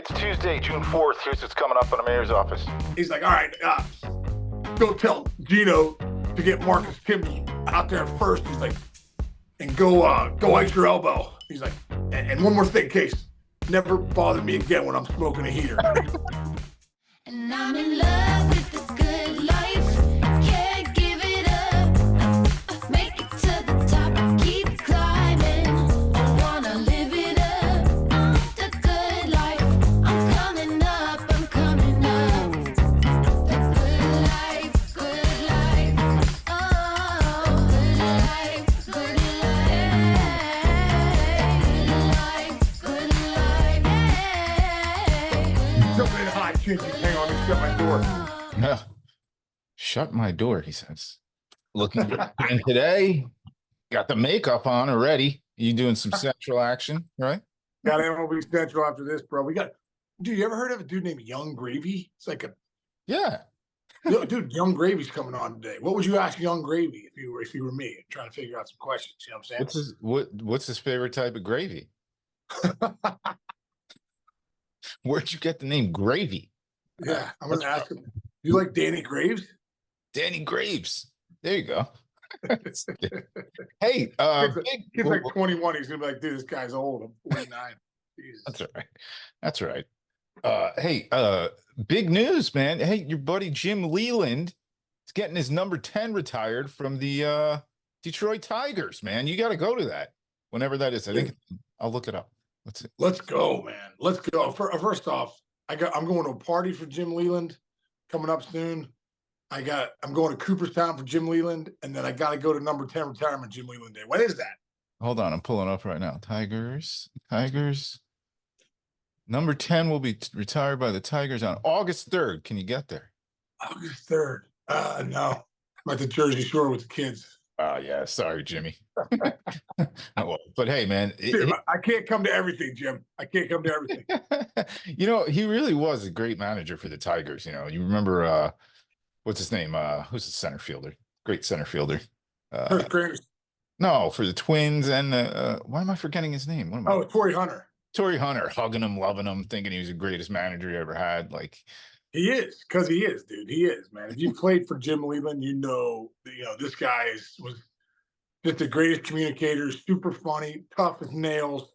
It's Tuesday, June 4th. Here's what's coming up in the mayor's office. He's like, all right, go tell Gino to get Marcus Kimby out there at first. He's like, and go ice your elbow. He's like, and one more thing, Case, never bother me again when I'm smoking a heater. And I'm in love with the good life. Can't give it up. Make it to the top. Keep climbing. I wanna live it up. The good life. I'm coming up. I'm coming up. The good life. Good life. Oh, good life. Good life. Good life. Yeah. Jumping in hot, Chinky, hang on, let me shut my door. Yeah. Shut my door, he says. Looking good. And today, got the makeup on already. You doing some sexual action, right? Got MLB Central after this, bro. We got, dude, you ever heard of a dude named Young Gravy? It's like a, Yeah. dude, Young Gravy's coming on today. What would you ask Young Gravy if you were me? Trying to figure out some questions, you know what I'm saying? What's his favorite type of gravy? Where'd you get the name Gravy? Yeah, I'm gonna ask him. You like Danny Graves? Danny Graves. There you go. Hey, He's like 21. He's gonna be like, dude, this guy's old. I'm 49. Jesus. That's right. That's right. Hey, big news, man. Hey, your buddy Jim Leyland is getting his number 10 retired from the Detroit Tigers, man. You got to go to that whenever that is. I think I'll look it up. Let's go, man. Let's go. First off, I'm going to a party for Jim Leyland coming up soon. I'm going to Cooperstown for Jim Leyland, and then I got to go to number 10 retirement Jim Leyland Day. What is that? Hold on, I'm pulling up right now. Tigers. Number 10 will be retired by the Tigers on August 3rd. Can you get there? August 3rd. No. I'm at the Jersey Shore with the kids. Oh, yeah. Sorry, Jimmy. Well, but hey, man. I can't come to everything, Jim. I can't come to everything. You know, he really was a great manager for the Tigers. You know, you remember, what's his name? Who's the center fielder? Great center fielder. First graders. No, for the Twins. And why am I forgetting his name? Torrey Hunter. Torrey Hunter, hugging him, loving him, thinking he was the greatest manager he ever had. Like, he is, because he is, dude. He is, man. If you played for Jim Leyland, you know this guy was just the greatest communicator, super funny, tough as nails,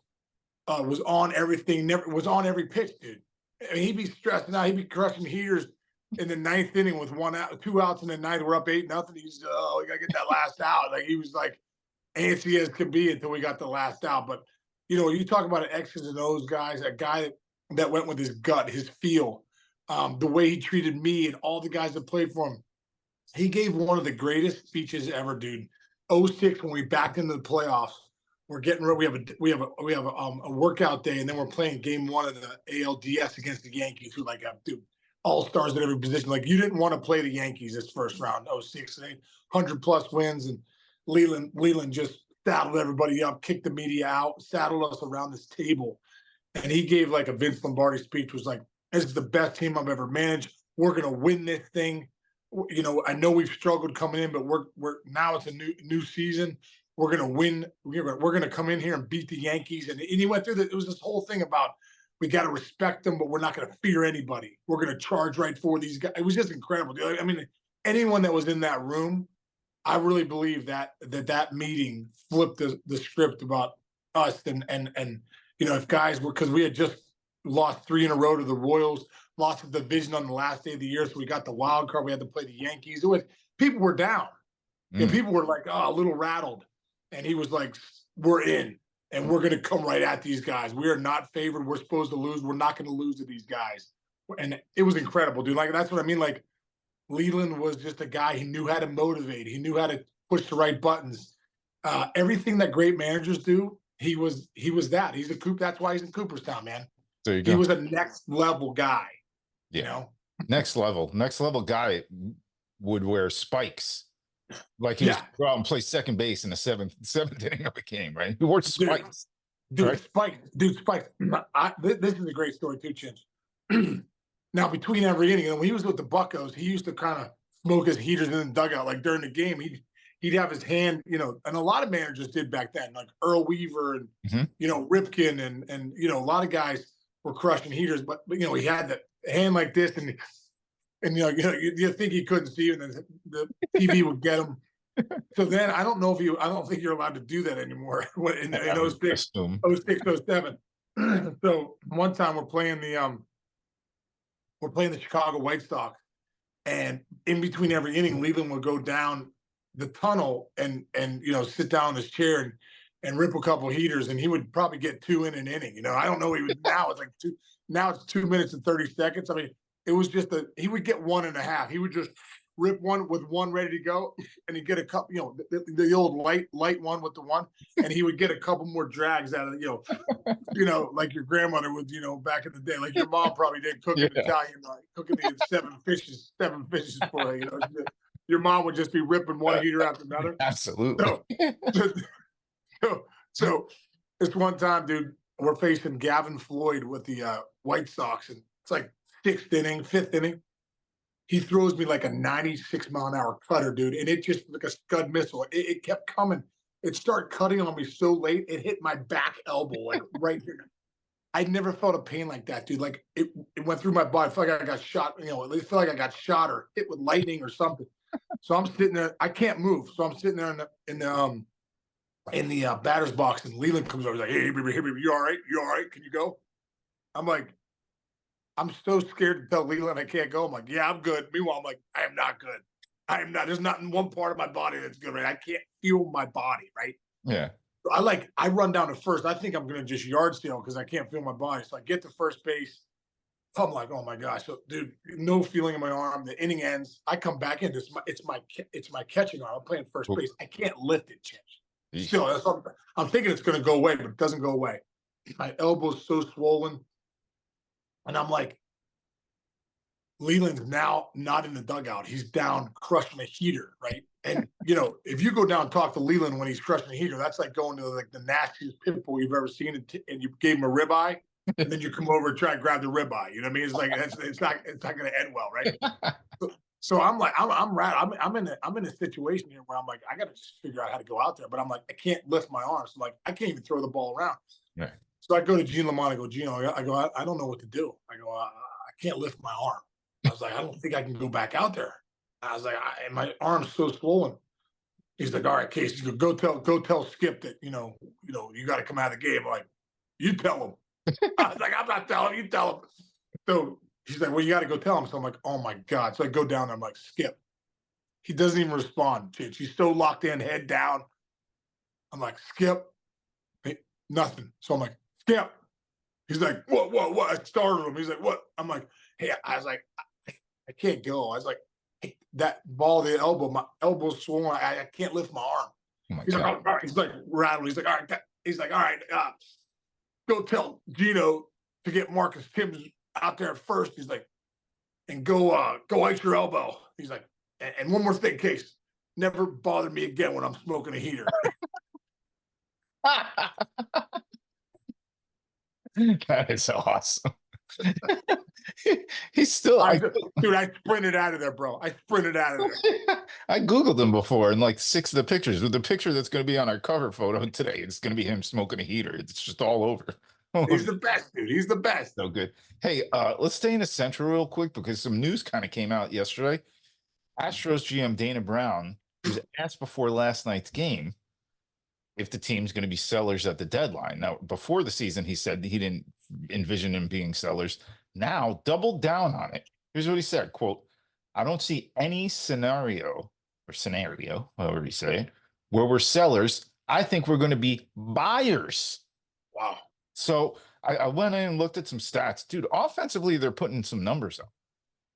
was on everything, was on every pitch, dude. I mean, he'd be stressing out, he'd be crushing heaters in the ninth inning with 2 outs in the ninth. We're up 8-0. He's we gotta get that last out. Like, he was like antsy as could be until we got the last out. But you talk about an X's and O's guys, a guy that went with his gut, his feel. The way he treated me and all the guys that played for him. He gave one of the greatest speeches ever, dude. 06, when we backed into the playoffs, we're getting ready. We have a workout day, and then we're playing game 1 of the ALDS against the Yankees, who dude, all-stars at every position. Like, you didn't want to play the Yankees this first round, 06, 100+ wins, and Leyland just saddled everybody up, kicked the media out, saddled us around this table. And he gave like a Vince Lombardi speech, was like, this is the best team I've ever managed. We're going to win this thing. I know we've struggled coming in, but we're now it's a new season. We're going to win. We're going to come in here and beat the Yankees. And he went through it was this whole thing about, we got to respect them, but we're not going to fear anybody. We're going to charge right for these guys. It was just incredible. I mean, anyone that was in that room, I really believe that meeting flipped the script about us and if guys were, because we had just lost 3 in a row to the Royals, lost the division on the last day of the year, so we got the wild card. We had to play the Yankees. People were down, and people were like, a little rattled, and he was like, "We're in, and we're going to come right at these guys. We are not favored. We're supposed to lose. We're not going to lose to these guys." And it was incredible, dude. Like, that's what I mean. Like, Leyland was just a guy. He knew how to motivate. He knew how to push the right buttons. Everything that great managers do, he was that. He's a Coop. That's why he's in Cooperstown, man. There you go. He was a next level guy. Yeah. Next level guy would wear spikes. Like he was go out and play second base in the seventh inning of a game, right? He wore spikes. Spikes. This is a great story too, Chinch. Now, between every inning, and when he was with the Buccos, he used to kind of smoke his heaters in the dugout. Like, during the game, he'd have his hand, and a lot of managers did back then, like Earl Weaver and Ripken and a lot of guys were crushing heaters, but you know, he had the hand like this, and you think he couldn't see, and then the TV would get him. So then I don't think you're allowed to do that anymore in I would 06, assume. 06, 07. So one time we're playing the Chicago White Sox, and in between every inning, Leland would go down the tunnel and sit down in his chair and rip a couple heaters, and he would probably get 2 in an inning. You know, I don't know. Now it's like 2. Now it's 2 minutes and 30 seconds. I mean, it was just he would get 1.5. He would just rip one with one ready to go, and he'd get a couple, the old light one with the one, and he would get a couple more drags out of like your grandmother would, back in the day, like your mom probably did cooking Italian, cooking the seven fishes for you. Your mom would just be ripping one heater after another. Absolutely. So this one time, dude, we're facing Gavin Floyd with the White Sox, and it's like 5th inning. He throws me like a 96-mile-an-hour cutter, dude, and it just like a Scud missile. It kept coming. It started cutting on me so late, it hit my back elbow, like right here. I'd never felt a pain like that, dude. Like it went through my body. I feel like I got shot, it felt like I got shot or hit with lightning or something. So I'm sitting there. I can't move. So I'm sitting there in the batter's box, and Leyland comes over. He's like, "Hey, baby, you all right? You all right? Can you go?" I'm like, I'm so scared to tell Leyland I can't go. I'm like, "Yeah, I'm good." Meanwhile, I'm like, I am not good. I am not. There's not in one part of my body that's good, right? I can't feel my body, right? Yeah. So I run down to first. I think I'm gonna just yard sale because I can't feel my body. So I get to first base. I'm like, oh my gosh. So, dude, no feeling in my arm. The inning ends. I come back in. It's my catching arm. I'm playing first base. I can't lift it, Chance. Still, I'm thinking it's going to go away, but it doesn't go away. My elbow's so swollen, and I'm like, Leland's now not in the dugout. He's down crushing a heater, right? And if you go down and talk to Leyland when he's crushing a heater, that's like going to like the nastiest pit bull you've ever seen, and you gave him a ribeye. And then you come over and try and grab the ribeye. You know what I mean? It's like it's not going to end well, right? So I'm like, I'm in a situation here where I'm like, I got to just figure out how to go out there, but I'm like, I can't lift my arms. I'm like, I can't even throw the ball around. Right. So I go to Gene Lamont. I go, Gino, I don't know what to do. I go, I can't lift my arm. I was like, I don't think I can go back out there. I was like, my arm's so swollen. He's like, all right, Case, you go tell Skip that you got to come out of the game. I'm like, you tell him. I was like, I'm not telling him, you tell him. So he's like, well, you got to go tell him. So I'm like, oh my God. So I go down there. I'm like, Skip. He doesn't even respond. He's so locked in, head down. I'm like, Skip. Hey, nothing. So I'm like, Skip. He's like, what? I startled him. He's like, what? I'm like, hey, I was like, I can't go. I was like, hey, that ball, the elbow, my elbow's swollen. I can't lift my arm. Oh my He's God. like, all right. He's like rattled. He's like, all right. He's like, all right. Go tell Gino to get Marcus Timms out there at first. He's like, and go ice your elbow. He's like, and one more thing, Case, never bother me again when I'm smoking a heater. That is awesome. He's still, Dude, I sprinted out of there, bro. I sprinted out of there. I Googled him before, and like 6 of the pictures, with the picture that's going to be on our cover photo today, it's going to be him smoking a heater. It's just all over. He's the best, dude. He's the best. So good. Hey, let's stay in the Central real quick because some news kind of came out yesterday. Astros GM Dana Brown was asked before last night's game if the team's going to be sellers at the deadline. Now, before the season, he said he didn't envision them being sellers. Now, doubled down on it. Here's what he said, quote, I don't see any scenario, however you say it, where we're sellers. I think we're going to be buyers. Wow. So I went in and looked at some stats. Dude, offensively, they're putting some numbers up.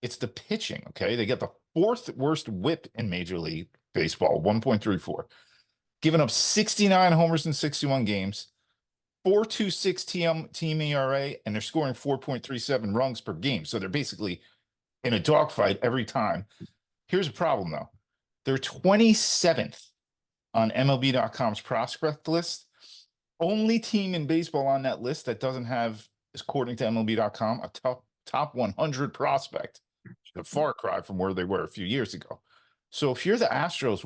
It's the pitching, okay? They got the 4th worst whip in Major League Baseball, 1.34. Giving up 69 homers in 61 games, 4.26 team ERA, and they're scoring 4.37 runs per game. So they're basically in a dogfight every time. Here's a problem, though. They're 27th on MLB.com's prospect list. Only team in baseball on that list that doesn't have, according to MLB.com, a top 100 prospect. A far cry from where they were a few years ago. So if you're the Astros,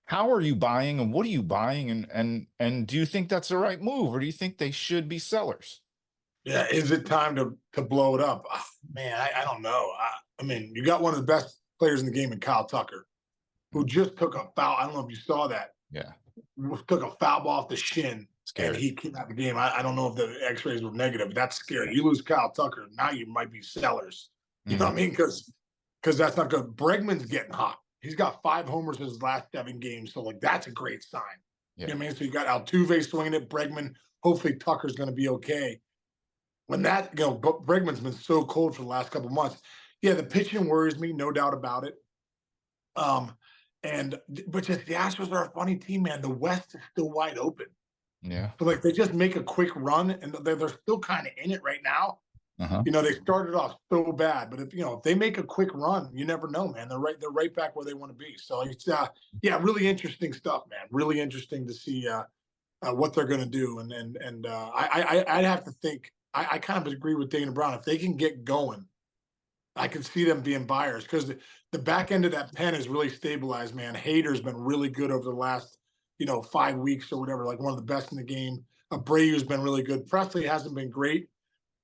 how are you buying and what are you buying? And do you think that's the right move, or do you think they should be sellers? Yeah, is it time to blow it up? Ah, man, I don't know. I mean, you got one of the best players in the game in Kyle Tucker, who just took a foul. I don't know if you saw that. Yeah. Took a foul ball off the shin, Scary. and he came out the game. I don't know if the X-rays were negative, but that's scary. You lose Kyle Tucker, now you might be sellers. You know what I mean? Because that's not good. Bregman's getting hot. He's got 5 homers in his last 7 games, so like that's a great sign. Yeah. You know what I mean? So you got Altuve swinging it, Bregman. Hopefully Tucker's going to be okay. When that, Bregman's been so cold for the last couple of months. Yeah, the pitching worries me, no doubt about it. But just the Astros are a funny team, man. The West is still wide open. Yeah. So like they just make a quick run, and they're still kind of in it right now. Uh-huh. You know, they started off so bad, but if they make a quick run, you never know, man. They're right back where they want to be. So it's really interesting stuff, man. Really interesting to see what they're going to do, and I'd have to think. I kind of agree with Dana Brown. If they can get going, I can see them being buyers because the back end of that pen is really stabilized, man. Hader's been really good over the last 5 weeks or whatever, like one of the best in the game. Abreu's been really good. Presley hasn't been great.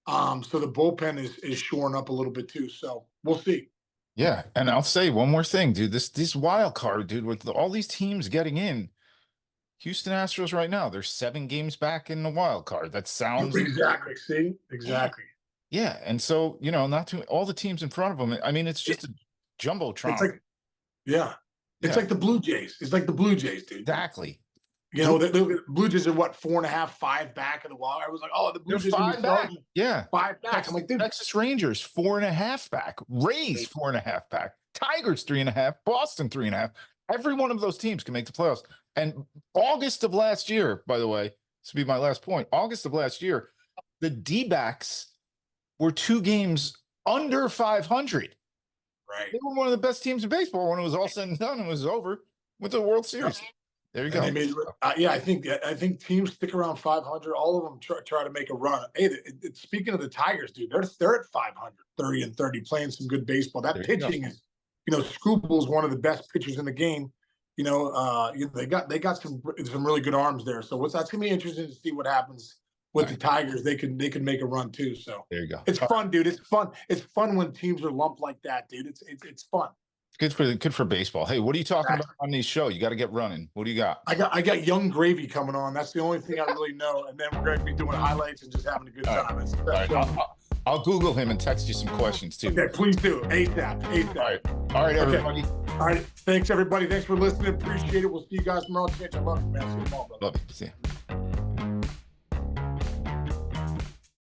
So the bullpen is shoring up a little bit too. So we'll see. Yeah, and I'll say one more thing, dude. This wild card, dude, with all these teams getting in, Houston Astros right now, they're 7 games back in the wild card. That sounds exactly. See, exactly. Yeah, and so not to all the teams in front of them. I mean, it's just a jumbotron. It's like, it's like the Blue Jays. It's like the Blue Jays, dude. Exactly. The Blue Jays are what 4.5, 5 back in the wild. I was like, oh, the Blue Jays are 5 back. Yeah, 5 back. I'm like, dude. Texas Rangers 4.5 back. Rays 4.5 back. Tigers 3.5. Boston 3.5. Every one of those teams can make the playoffs. And August of last year, by the way, this will be my last point. August of last year, the D-backs were 2 games under 500. Right. They were one of the best teams in baseball when it was all said and done and it was over with the World Series. There you go. I think teams stick around 500. All of them try to make a run. Hey, speaking of the Tigers, dude, they're at 500, 30-30, playing some good baseball. That pitching is, Scooble's one of the best pitchers in the game. They got some really good arms there. So that's gonna be interesting to see what happens with the Tigers. They can make a run too. So there you go. It's fun, dude. It's fun. It's fun when teams are lumped like that, dude. It's fun. Good for baseball. Hey, what are you talking about on these show? You got to get running. What do you got? I got Young Gravy coming on. That's the only thing I really know. And then we're going to be doing highlights and just having a good time. All right. I'll Google him and text you some questions too. Okay, please do. ASAP. All right, everybody. Okay. All right. Thanks, everybody. Thanks for listening. Appreciate it. We'll see you guys tomorrow. I love you, man. See you tomorrow, brother. Love you. See you.